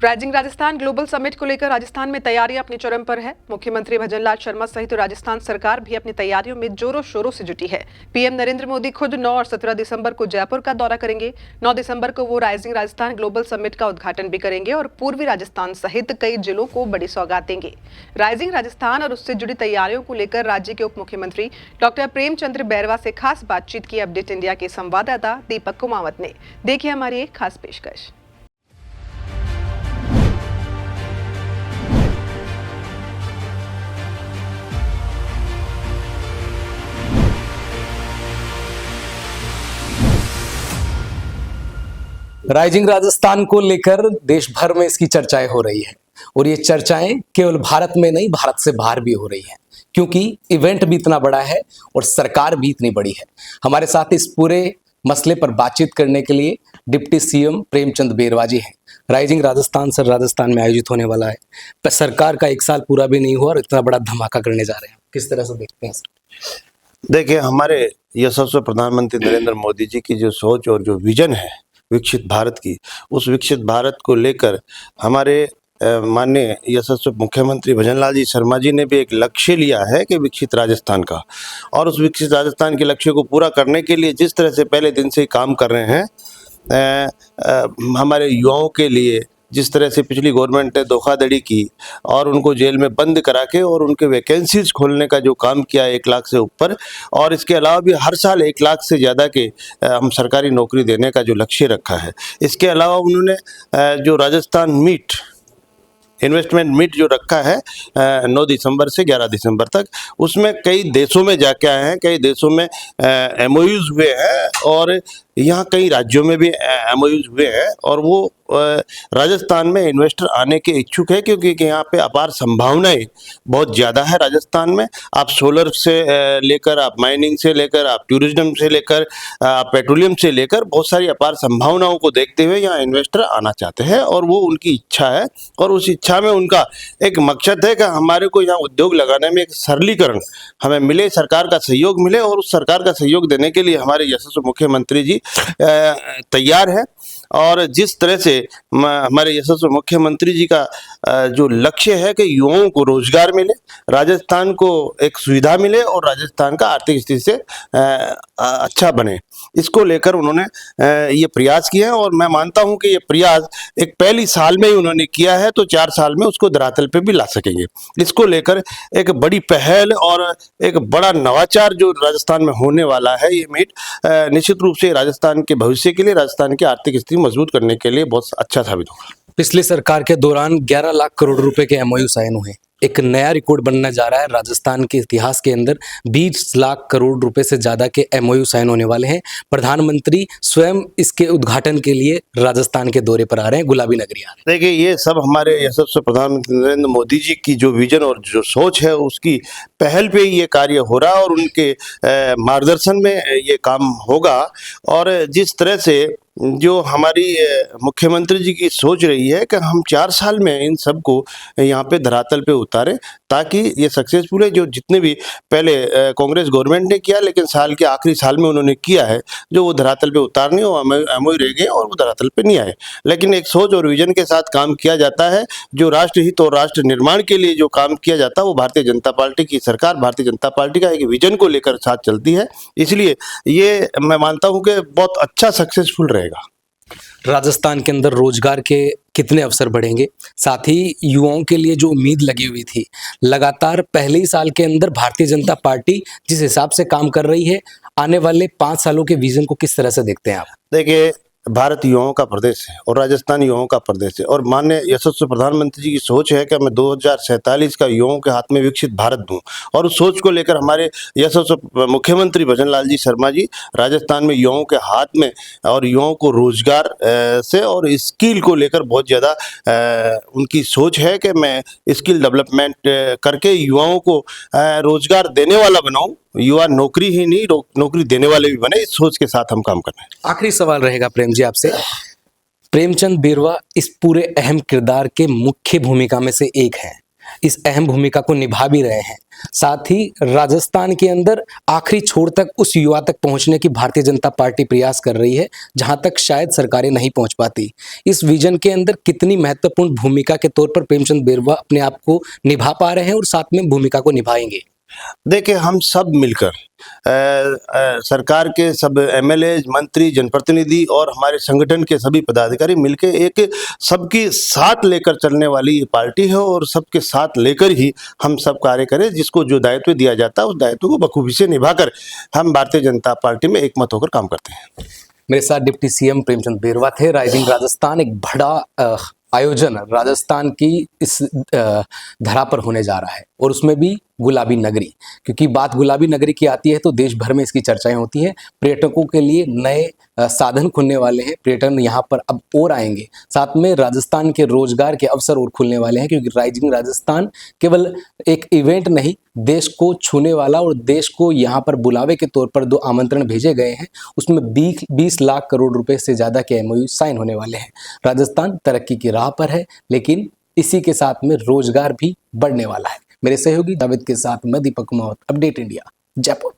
Rising Rajasthan global summit को लेकर राजस्थान में तैयारियां अपने चरम पर है। मुख्यमंत्री भजनलाल शर्मा सहित राजस्थान सरकार भी अपनी तैयारियों में जोरों शोरों से जुटी है। पीएम नरेंद्र मोदी खुद 9 और 17 दिसंबर को जयपुर का दौरा करेंगे। 9 दिसंबर को वो राइजिंग राजस्थान ग्लोबल समिट का उद्घाटन भी करेंगे और पूर्वी राजस्थान सहित कई जिलों को बड़ी सौगात देंगे। राइजिंग राजस्थान और उससे जुड़ी तैयारियों को लेकर राज्य के उप मुख्यमंत्री डॉक्टर प्रेमचंद बैरवा से खास बातचीत की अपडेट इंडिया के संवाददाता दीपक कुमावत ने। देखिए हमारी एक खास पेशकश। राइजिंग राजस्थान को लेकर देश भर में इसकी चर्चाएं हो रही है और ये चर्चाएं केवल भारत में नहीं, भारत से बाहर भी हो रही है, क्योंकि इवेंट भी इतना बड़ा है और सरकार भी इतनी बड़ी है। हमारे साथ इस पूरे मसले पर बातचीत करने के लिए डिप्टी सीएम प्रेमचंद बैरवा जी हैं। राइजिंग राजस्थान सर राजस्थान में आयोजित होने वाला है, पर सरकार का 1 साल पूरा भी नहीं हुआ और इतना बड़ा धमाका करने जा रहे हैं, किस तरह से देखते हैं? देखिए, हमारे यशस्वी प्रधानमंत्री नरेंद्र मोदी जी की जो सोच और जो विजन है विकसित भारत की, उस विकसित भारत को लेकर हमारे माननीय यशस्वी मुख्यमंत्री भजनलाल जी शर्मा जी ने भी एक लक्ष्य लिया है कि विकसित राजस्थान का, और उस विकसित राजस्थान के लक्ष्य को पूरा करने के लिए जिस तरह से पहले दिन से काम कर रहे हैं, हमारे युवाओं के लिए जिस तरह से पिछली गवर्नमेंट ने धोखाधड़ी की और उनको जेल में बंद करा के और उनके वैकेंसीज खोलने का जो काम किया 1 लाख से ऊपर, और इसके अलावा भी हर साल 1 लाख से ज़्यादा के हम सरकारी नौकरी देने का जो लक्ष्य रखा है। इसके अलावा उन्होंने जो राजस्थान मीट इन्वेस्टमेंट मीट जो रखा है 9 दिसंबर से 11 दिसंबर तक, उसमें कई देशों में जाके आए हैं, कई देशों में MOUs हुए हैं और यहाँ कई राज्यों में भी MOUs हुए हैं, और वो राजस्थान में इन्वेस्टर आने के इच्छुक है, क्योंकि यहाँ पे अपार संभावनाएं बहुत ज़्यादा है राजस्थान में। आप सोलर से लेकर, आप माइनिंग से लेकर, आप टूरिज्म से लेकर, आप पेट्रोलियम से लेकर बहुत सारी अपार संभावनाओं को देखते हुए यहाँ इन्वेस्टर आना चाहते हैं, और वो उनकी इच्छा है। और उस इच्छा में उनका एक मकसद है कि हमारे को यहाँ उद्योग लगाने में एक सरलीकरण हमें मिले, सरकार का सहयोग मिले, और उस सरकार का सहयोग देने के लिए हमारे यशस्वी मुख्यमंत्री जी तैयार है। और जिस तरह से हमारे यशस्वी मुख्यमंत्री जी का जो लक्ष्य है कि युवाओं को रोजगार मिले, राजस्थान को एक सुविधा मिले और राजस्थान का आर्थिक स्थिति से अच्छा बने, इसको लेकर उन्होंने ये प्रयास किए हैं। और मैं मानता हूं कि ये प्रयास एक पहली साल में ही उन्होंने किया है, तो 4 साल में उसको धरातल पे भी ला सकेंगे। इसको लेकर एक बड़ी पहल और एक बड़ा नवाचार जो राजस्थान में होने वाला है, ये मीट निश्चित रूप से राजस्थान के भविष्य के लिए, राजस्थान की आर्थिक स्थिति मजबूत करने के लिए बहुत अच्छा साबित होगा। पिछली सरकार के दौरान 11 लाख करोड़ रुपए के MOU साइन हुए। एक नया रिकॉर्ड बनने जा रहा है। राजस्थान के इतिहास के अंदर 20 लाख करोड़ रुपए से ज्यादा के MOU साइन होने वाले हैं। प्रधानमंत्री स्वयं इसके उद्घाटन के लिए राजस्थान के दौरे पर आ रहे हैं, गुलाबी नगरी आ रहे हैं। देखिए, ये सब हमारे यशस्वी प्रधानमंत्री नरेंद्र मोदी जी की जो विजन और जो सोच है, उसकी पहल पे ही ये कार्य हो रहा है और उनके मार्गदर्शन में ये काम होगा। और जिस तरह से जो हमारी मुख्यमंत्री जी की सोच रही है कि हम 4 साल में इन सबको यहाँ पे धरातल पे उतारें, ताकि ये सक्सेसफुल है। जो जितने भी पहले कांग्रेस गवर्नमेंट ने किया, लेकिन साल के आखिरी साल में उन्होंने किया है, जो वो धरातल पे उतारने और MOU रह गए और वो धरातल पे नहीं आए। लेकिन एक सोच और विजन के साथ काम किया जाता है। जो राष्ट्रहित और राष्ट्र निर्माण के लिए जो काम किया जाता है, वो भारतीय जनता पार्टी की सरकार, भारतीय जनता पार्टी का एक विजन को लेकर साथ चलती है। इसलिए ये मैं मानता हूँ कि बहुत अच्छा सक्सेसफुल रहेगा। राजस्थान के अंदर रोजगार के कितने अवसर बढ़ेंगे, साथ ही युवाओं के लिए जो उम्मीद लगी हुई थी, लगातार पहले ही साल के अंदर भारतीय जनता पार्टी जिस हिसाब से काम कर रही है, आने वाले 5 सालों के विजन को किस तरह से देखते हैं आप? देखिए, भारत युवाओं का प्रदेश है और राजस्थान युवाओं का प्रदेश है, और माननीय यशस्वी प्रधानमंत्री जी की सोच है कि मैं 2047 का युवाओं के हाथ में विकसित भारत दूं, और उस सोच को लेकर हमारे यशस्वी मुख्यमंत्री भजनलाल जी शर्मा जी राजस्थान में युवाओं के हाथ में और युवाओं को रोजगार से और स्किल को लेकर बहुत ज़्यादा उनकी सोच है कि मैं स्किल डेवलपमेंट करके युवाओं को रोजगार देने वाला बनाऊं, युवा नौकरी ही नहीं नौकरी देने वाले भी बने। इस सोच के साथ हम काम कर रहे हैं। आखिरी सवाल रहेगा प्रेम जी आपसे। प्रेमचंद बैरवा इस पूरे अहम किरदार के मुख्य भूमिका में से एक है। इस अहम भूमिका को निभा भी रहे हैं। साथ ही राजस्थान के अंदर आखिरी छोर तक उस युवा तक पहुंचने की भारतीय जनता पार्टी प्रयास कर रही है जहां तक शायद सरकारें नहीं पहुंच पाती। इस विजन के अंदर कितनी महत्वपूर्ण भूमिका के तौर पर प्रेमचंद बेरुआ अपने आप को निभा पा रहे हैं और साथ में भूमिका को निभाएंगे? देखिए, हम सब मिलकर सरकार के सब एमएलए, मंत्री, जनप्रतिनिधि और हमारे संगठन के सभी पदाधिकारी मिलकर एक सबकी साथ लेकर चलने वाली ये पार्टी है और सबके साथ लेकर ही हम सब कार्य करें। जिसको जो दायित्व दिया जाता है उस दायित्व को बखूबी से निभाकर हम भारतीय जनता पार्टी में एकमत होकर काम करते हैं। मेरे साथ डिप्टी सीएम प्रेमचंद बेरुआ थे। राइजिंग राजस्थान एक बड़ा आयोजन राजस्थान की इस धरा पर होने जा रहा है और उसमें भी गुलाबी नगरी, क्योंकि बात गुलाबी नगरी की आती है तो देश भर में इसकी चर्चाएं होती हैं। पर्यटकों के लिए नए साधन खुलने वाले हैं, पर्यटन यहाँ पर अब और आएंगे, साथ में राजस्थान के रोजगार के अवसर और खुलने वाले हैं, क्योंकि राइजिंग राजस्थान केवल एक इवेंट नहीं, देश को छूने वाला और देश को यहाँ पर बुलावे के तौर पर 2 आमंत्रण भेजे गए हैं, उसमें 20 लाख करोड़ रुपए से ज़्यादा के MOU साइन होने वाले हैं। राजस्थान तरक्की की राह पर है, लेकिन इसी के साथ में रोजगार भी बढ़ने वाला है। मेरे सहयोगी जावेद के साथ मैं दीपक कुमार, अपडेट इंडिया, जयपुर।